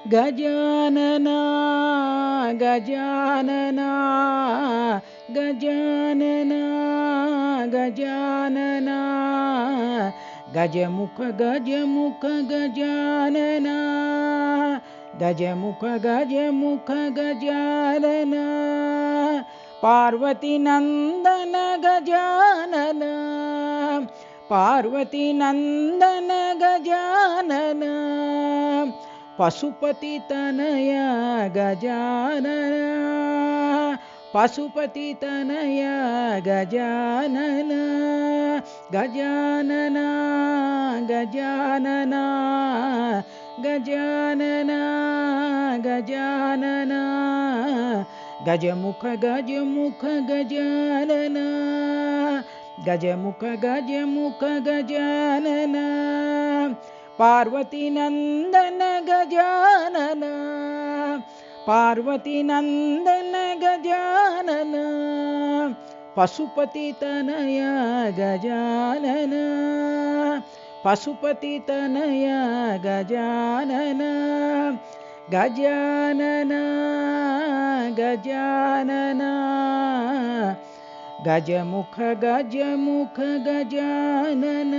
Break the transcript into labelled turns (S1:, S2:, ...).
S1: Gajanana Gajanana Gajanana Gajanana ಗಜಮುಖ ಗಜಮುಖ Gajanana ಗಜಮುಖ ಗಜಮುಖ Gajanana Parvati Nandana Gajanana Parvati Nandana Gajanana Pashupati ತನಯ Gajanana Pashupati ತನಯ Gajanana Gajanana Gajanana Gajanana Gajanana ಗಜಮುಖ ಗಜಮುಖ Gajanana ಗಜಮುಖ ಗಜಮುಖ Gajanana Parvati Nandana Gajanana Parvati Nandana Gajanana Pashupati ತನಯ Gajanana Pashupati ತನಯ Gajanana Gajanana Gajanana ಗಜಮುಖ ಗಜಮುಖ Gajanana